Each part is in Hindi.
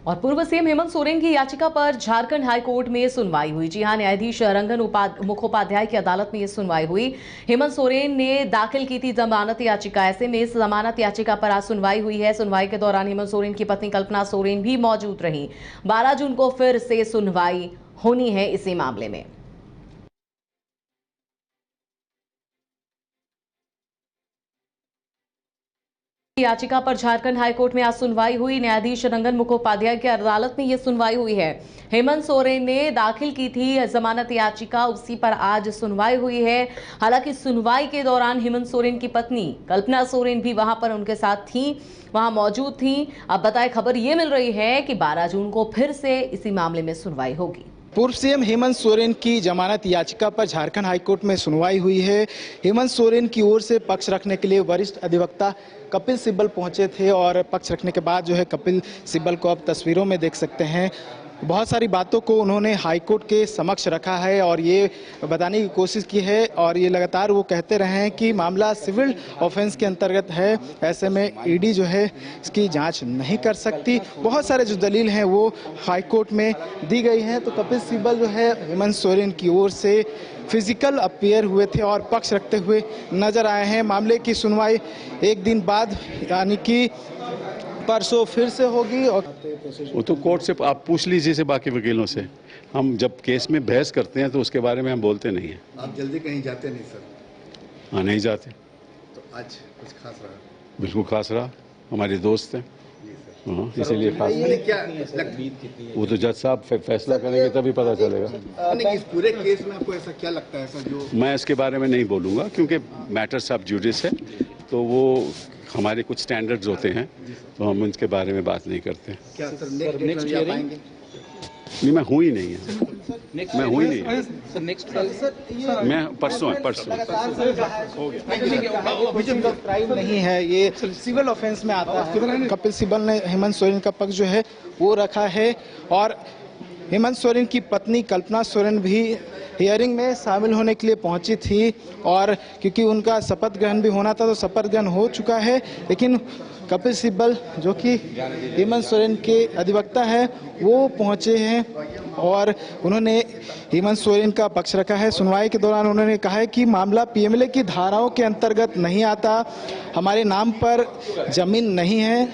और पूर्व सीएम हेमंत सोरेन की याचिका पर झारखंड हाई कोर्ट में सुनवाई हुई। जी हां, न्यायाधीश रंगन मुखोपाध्याय की अदालत में यह सुनवाई हुई। हेमंत सोरेन ने दाखिल की थी जमानत याचिका। ऐसे में इस जमानत याचिका पर आज सुनवाई हुई है। सुनवाई के दौरान हेमंत सोरेन की पत्नी कल्पना सोरेन भी मौजूद रही। 12 जून को फिर से सुनवाई होनी है इसी मामले में। याचिका पर झारखंड हाईकोर्ट में आज सुनवाई हुई। न्यायाधीश रंगन मुखोपाध्याय की अदालत में यह सुनवाई हुई है। हेमंत सोरेन ने दाखिल की थी जमानत याचिका, उसी पर आज सुनवाई हुई है। हालांकि सुनवाई के दौरान हेमंत सोरेन की पत्नी कल्पना सोरेन भी वहां पर उनके साथ थी, वहां मौजूद थी। अब बताएं, खबर यह मिल रही है कि 12 जून को फिर से इसी मामले में सुनवाई होगी। पूर्व सीएम हेमंत सोरेन की जमानत याचिका पर झारखंड हाईकोर्ट में सुनवाई हुई है। हेमंत सोरेन की ओर से पक्ष रखने के लिए वरिष्ठ अधिवक्ता कपिल सिब्बल पहुंचे थे और पक्ष रखने के बाद जो है कपिल सिब्बल को अब तस्वीरों में देख सकते हैं। बहुत सारी बातों को उन्होंने हाईकोर्ट के समक्ष रखा है और ये बताने की कोशिश की है और ये लगातार वो कहते रहे हैं कि मामला सिविल ऑफेंस के अंतर्गत है। ऐसे में ईडी जो है इसकी जांच नहीं कर सकती। बहुत सारे जो दलील हैं वो हाईकोर्ट में दी गई हैं। तो कपिल सिब्बल जो है हेमंत सोरेन की ओर से फिजिकल अपीयर हुए थे और पक्ष रखते हुए नजर आए हैं। मामले की सुनवाई एक दिन बाद यानी कि परसों फिर से होगी। और वो तो कोर्ट से आप पूछ लीजिए से बाकी वकीलों से। हम जब केस में बहस करते हैं तो उसके बारे में हम बोलते नहीं हैं। आप जल्दी कहीं जाते नहीं सर? हाँ, नहीं जाते। तो आज कुछ खास रहा? बिल्कुल खास रहा, हमारे दोस्त हैं। हाँ, इसीलिए खास। क्या वो तो जज साहब फैसला करेंगे तभी पता चलेगा। इस पूरे केस में आपको ऐसा क्या लगता है सर जो? मैं इसके बारे में नहीं बोलूँगा क्योंकि मैटर्स ऑफ जुडिस है, तो वो हमारे कुछ स्टैंडर्ड्स होते हैं, तो हम उनके बारे में बात नहीं करते। क्या सर नेक्स्ट हियरिंग पाएंगे? नहीं, मैं हूँ ही नहीं है। मैं हूँ ही नहीं है। मैं परसों क्राइम नहीं है, ये सिविल ऑफेंस में आता है। कपिल सिब्बल ने हेमंत सोरेन का पक्ष जो है वो रखा है और हेमंत सोरेन की पत्नी कल्पना सोरेन भी हियरिंग में शामिल होने के लिए पहुंची थी और क्योंकि उनका शपथ ग्रहण भी होना था तो शपथ ग्रहण हो चुका है। लेकिन कपिल सिब्बल जो कि हेमंत सोरेन के अधिवक्ता है वो पहुंचे हैं और उन्होंने हेमंत सोरेन का पक्ष रखा है। सुनवाई के दौरान उन्होंने कहा है कि मामला पीएमएलए की धाराओं के अंतर्गत नहीं आता, हमारे नाम पर जमीन नहीं है,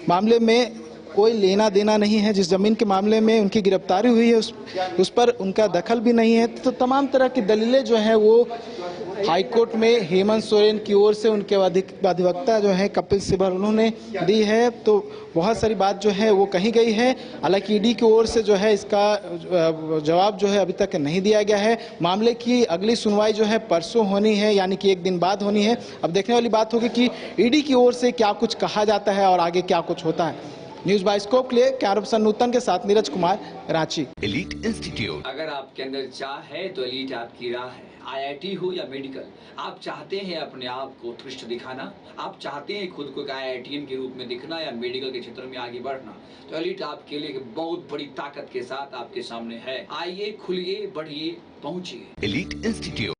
मामले में कोई लेना देना नहीं है, जिस जमीन के मामले में उनकी गिरफ्तारी हुई है उस पर उनका दखल भी नहीं है। तो तमाम तरह की दलीलें जो हैं वो हाईकोर्ट में हेमंत सोरेन की ओर से उनके अधिवक्ता जो है कपिल सिब्बल उन्होंने दी है। तो बहुत सारी बात जो है वो कही गई है। हालांकि ईडी की ओर से जो है इसका जवाब जो है अभी तक नहीं दिया गया है। मामले की अगली सुनवाई जो है परसों होनी है, यानी कि एक दिन बाद होनी है। अब देखने वाली बात होगी कि ईडी की ओर से क्या कुछ कहा जाता है और आगे क्या कुछ होता है। न्यूज़ बाइस्कोप के लिए कैमरा पर्सन नूतन के साथ नीरज कुमार, रांची। Elite institute. अगर आपके अंदर चाह है तो एलीट आपकी राह है। आईआईटी हो या मेडिकल, आप चाहते हैं अपने आप को उत्कृष्ट दिखाना, आप चाहते हैं खुद को एक आईआईटीएन के रूप में दिखना या मेडिकल के क्षेत्र में आगे बढ़ना, तो एलीट आपके लिए बहुत बड़ी ताकत के साथ आपके सामने है। आइए, खुलिए, बढ़िए, पहुंचिए। Elite institute.